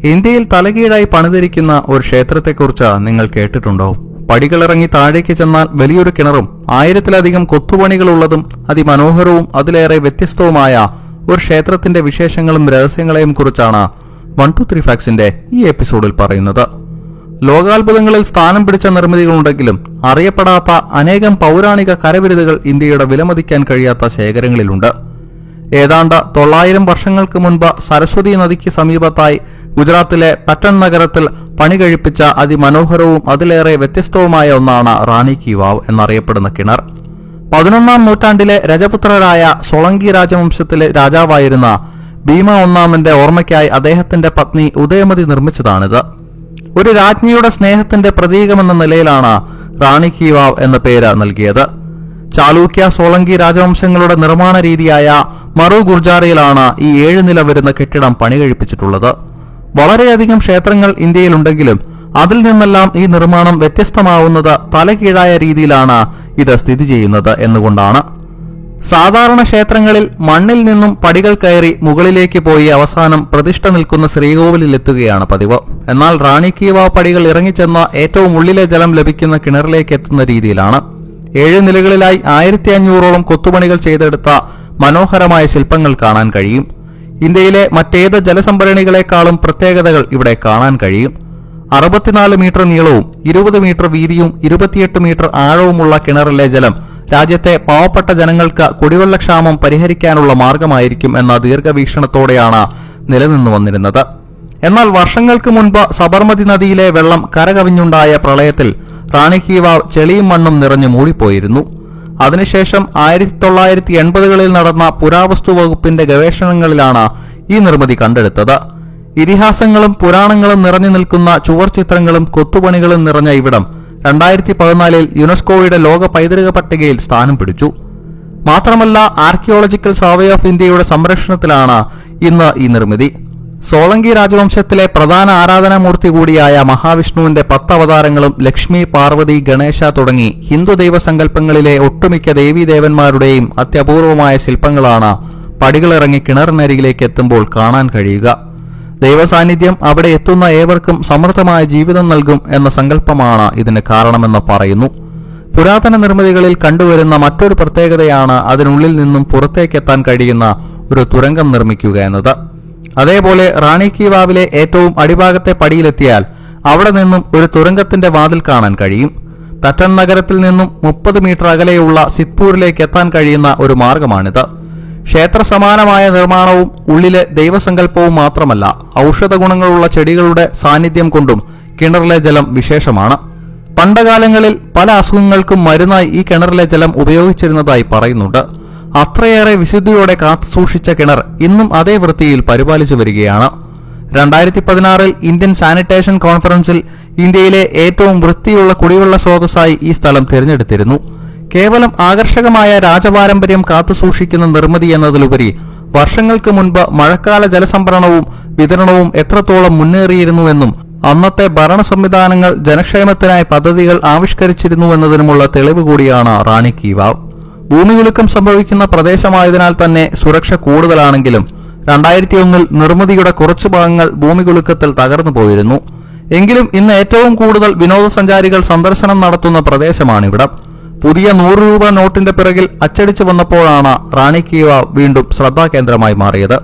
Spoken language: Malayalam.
ഇന്ത്യയിൽ തലകീഴായി പണിതിരിക്കുന്ന ഒരു ക്ഷേത്രത്തെക്കുറിച്ച് നിങ്ങൾ കേട്ടിട്ടുണ്ടോ? പടികളിറങ്ങി താഴേക്ക് ചെന്നാൽ വലിയൊരു കിണറും 1000-ലധികം കൊത്തുപണികളുള്ളതും അതിമനോഹരവും അതിലേറെ വ്യത്യസ്തവുമായ ഒരു ക്ഷേത്രത്തിന്റെ വിശേഷങ്ങളും രഹസ്യങ്ങളെയും കുറിച്ചാണ് 123 ഫാക്ട്സിന്റെ ഈ എപ്പിസോഡിൽ പറയുന്നത്. ലോകാത്ഭുതങ്ങളിൽ സ്ഥാനം പിടിച്ച നിർമ്മിതികളുണ്ടെങ്കിലും അറിയപ്പെടാത്ത അനേകം പൗരാണിക കരവിരുതുകൾ ഇന്ത്യയുടെ വിലമതിക്കാൻ കഴിയാത്ത ശേഖരങ്ങളിലുണ്ട്. ഏതാണ്ട് 900 വർഷങ്ങൾക്ക് മുൻപ് സരസ്വതി നദിക്ക് സമീപത്തായി ഗുജറാത്തിലെ പട്ടൺ നഗരത്തിൽ പണി കഴിപ്പിച്ച അതിമനോഹരവും അതിലേറെ വ്യത്യസ്തവുമായ ഒന്നാണ് റാണി കി വാവ് എന്നറിയപ്പെടുന്ന കിണർ. 11ാം നൂറ്റാണ്ടിലെ രജപുത്രരായ സോളങ്കി രാജവംശത്തിലെ രാജാവായിരുന്ന ഭീമ ഒന്നാമന്റെ ഓർമ്മയ്ക്കായി അദ്ദേഹത്തിന്റെ പത്നി ഉദയമതി നിർമ്മിച്ചതാണിത്. ഒരു രാജ്ഞിയുടെ സ്നേഹത്തിന്റെ പ്രതീകമെന്ന നിലയിലാണ് റാണി കി വാവ് എന്ന പേര് നൽകിയത്. ചാലൂക്യ സോളങ്കി രാജവംശങ്ങളുടെ നിർമ്മാണ രീതിയായ മറു ഗുർജാറിയിലാണ് ഈ 7 നില വരുന്ന കെട്ടിടം പണി കഴിപ്പിച്ചിട്ടുള്ളത്. വളരെയധികം ക്ഷേത്രങ്ങൾ ഇന്ത്യയിലുണ്ടെങ്കിലും അതിൽ നിന്നെല്ലാം ഈ നിർമ്മാണം വ്യത്യസ്തമാവുന്നത് തലകീഴായ രീതിയിലാണ് ഇത് സ്ഥിതി ചെയ്യുന്നത് എന്നുകൊണ്ടാണ്. സാധാരണ ക്ഷേത്രങ്ങളിൽ മണ്ണിൽ നിന്നും പടികൾ കയറി മുകളിലേക്ക് പോയി അവസാനം പ്രതിഷ്ഠ നിൽക്കുന്ന ശ്രീകോവിലെത്തുകയാണ് പതിവ്. എന്നാൽ റാണി കി വാവ് പടികൾ ഇറങ്ങിച്ചെന്ന ഏറ്റവും ഉള്ളിലെ ജലം ലഭിക്കുന്ന കിണറിലേക്ക് എത്തുന്ന രീതിയിലാണ്. 7 നിലകളിലായി 1500ഓളം കൊത്തുപണികൾ ചെയ്തെടുത്ത മനോഹരമായ ശില്പങ്ങൾ കാണാൻ കഴിയും. ഇന്ത്യയിലെ മറ്റേത് ജലസംഭരണികളെക്കാളും പ്രത്യേകതകൾ ഇവിടെ കാണാൻ കഴിയും. 64 മീറ്റർ നീളവും 20 മീറ്റർ വീതിയും 28 മീറ്റർ ആഴവുമുള്ള കിണറിലെ ജലം രാജ്യത്തെ പാവപ്പെട്ട ജനങ്ങൾക്ക് കുടിവെള്ളക്ഷാമം പരിഹരിക്കാനുള്ള മാർഗമായിരിക്കും എന്ന ദീർഘവീക്ഷണത്തോടെയാണ് നിലനിന്നു വന്നിരുന്നത്. എന്നാൽ വർഷങ്ങൾക്ക് മുൻപ് സബർമതി നദിയിലെ വെള്ളം കരകവിഞ്ഞുണ്ടായ പ്രളയത്തിൽ റാണി കി വാവ് ചെളിയും മണ്ണും നിറഞ്ഞു മൂടിപ്പോയിരുന്നു. അതിനുശേഷം 1980കളിൽ നടന്ന പുരാവസ്തു വകുപ്പിന്റെ ഗവേഷണങ്ങളിലാണ് ഈ നിർമ്മിതി കണ്ടെടുത്തത്. ഇതിഹാസങ്ങളും പുരാണങ്ങളും നിറഞ്ഞു നിൽക്കുന്ന ചുവർ ചിത്രങ്ങളും കൊത്തുപണികളും നിറഞ്ഞ ഇവിടം 2014 യുനെസ്കോയുടെ ലോക പൈതൃക പട്ടികയിൽ സ്ഥാനം പിടിച്ചു. മാത്രമല്ല ആർക്കിയോളജിക്കൽ സർവേ ഓഫ് ഇന്ത്യയുടെ സംരക്ഷണത്തിലാണ് ഇന്ന് ഈ നിർമ്മിതി. സോളങ്കി രാജവംശത്തിലെ പ്രധാന ആരാധനാമൂർത്തി കൂടിയായ മഹാവിഷ്ണുവിന്റെ 10 അവതാരങ്ങളും ലക്ഷ്മി, പാർവതി, ഗണേശ തുടങ്ങി ഹിന്ദു ദൈവസങ്കല്പങ്ങളിലെ ഒട്ടുമിക്ക ദേവീദേവന്മാരുടെയും അത്യപൂർവമായ ശില്പങ്ങളാണ് പടികളിറങ്ങി കിണറിനരികിലേക്ക് എത്തുമ്പോൾ കാണാൻ കഴിയുക. ദൈവസാന്നിധ്യം അവിടെ എത്തുന്ന ഏവർക്കും സമൃദ്ധമായ ജീവിതം നൽകും എന്ന സങ്കല്പമാണ് ഇതിന് കാരണമെന്ന് പറയുന്നു. പുരാതന നിർമ്മിതികളിൽ കണ്ടുവരുന്ന മറ്റൊരു പ്രത്യേകതയാണ് അതിനുള്ളിൽ നിന്നും പുറത്തേക്കെത്താൻ കഴിയുന്ന ഒരു തുരങ്കം നിർമ്മിക്കുക എന്നത്. അതേപോലെ റാണി കി വാവിലെ ഏറ്റവും അടിഭാഗത്തെ പടിയിലെത്തിയാൽ അവിടെ നിന്നും ഒരു തുരങ്കത്തിന്റെ വാതിൽ കാണാൻ കഴിയും. പട്ടൺ നഗരത്തിൽ നിന്നും 30 മീറ്റർ അകലെയുള്ള സിദ്പൂരിലേക്ക് എത്താൻ കഴിയുന്ന ഒരു മാർഗമാണിത്. ക്ഷേത്ര സമാനമായ നിർമ്മാണവും ഉള്ളിലെ ദൈവസങ്കല്പവും മാത്രമല്ല, ഔഷധ ഗുണങ്ങളുള്ള ചെടികളുടെ സാന്നിധ്യം കൊണ്ടും കിണറിലെ ജലം വിശേഷമാണ്. പണ്ടുകാലങ്ങളിൽ പല അസുഖങ്ങൾക്കും മരുന്നായി ഈ കിണറിലെ ജലം ഉപയോഗിച്ചിരുന്നതായി പറയുന്നുണ്ട്. അത്രയേറെ വിശുദ്ധിയോടെ കാത്തുസൂക്ഷിച്ച കിണർ ഇന്നും അതേ വൃത്തിയിൽ പരിപാലിച്ചു വരികയാണ്. 2016 ഇന്ത്യൻ സാനിറ്റേഷൻ കോൺഫറൻസിൽ ഇന്ത്യയിലെ ഏറ്റവും വൃത്തിയുള്ള കുടിവെള്ള സ്രോതസ്സായി ഈ സ്ഥലം തിരഞ്ഞെടുത്തിരുന്നു. കേവലം ആകർഷകമായ രാജപാരമ്പര്യം കാത്തുസൂക്ഷിക്കുന്ന നിർമ്മിതി എന്നതിലുപരി വർഷങ്ങൾക്ക് മുൻപ് മഴക്കാല ജലസംഭരണവും വിതരണവും എത്രത്തോളം മുന്നേറിയിരുന്നുവെന്നും അന്നത്തെ ഭരണ സംവിധാനങ്ങൾ ജനക്ഷേമത്തിനായി പദ്ധതികൾ ആവിഷ്കരിച്ചിരുന്നുവെന്നതിനുമുള്ള തെളിവ് കൂടിയാണ് റാണി കി വാവ്. ഭൂമികുലുക്കം സംഭവിക്കുന്ന പ്രദേശമായതിനാൽ തന്നെ സുരക്ഷ കൂടുതലാണെങ്കിലും 2001 നിർമ്മിതിയുടെ കുറച്ചു ഭാഗങ്ങൾ ഭൂമികുലുക്കത്തിൽ തകർന്നു പോയിരുന്നു. എങ്കിലും ഇന്ന് ഏറ്റവും കൂടുതൽ വിനോദസഞ്ചാരികൾ സന്ദർശനം നടത്തുന്ന പ്രദേശമാണിവിടം. പുതിയ 100 രൂപ നോട്ടിന്റെ പിറകിൽ അച്ചടിച്ചു വന്നപ്പോഴാണ് റാണി കി വാവ് വീണ്ടും ശ്രദ്ധാകേന്ദ്രമായി മാറിയത്.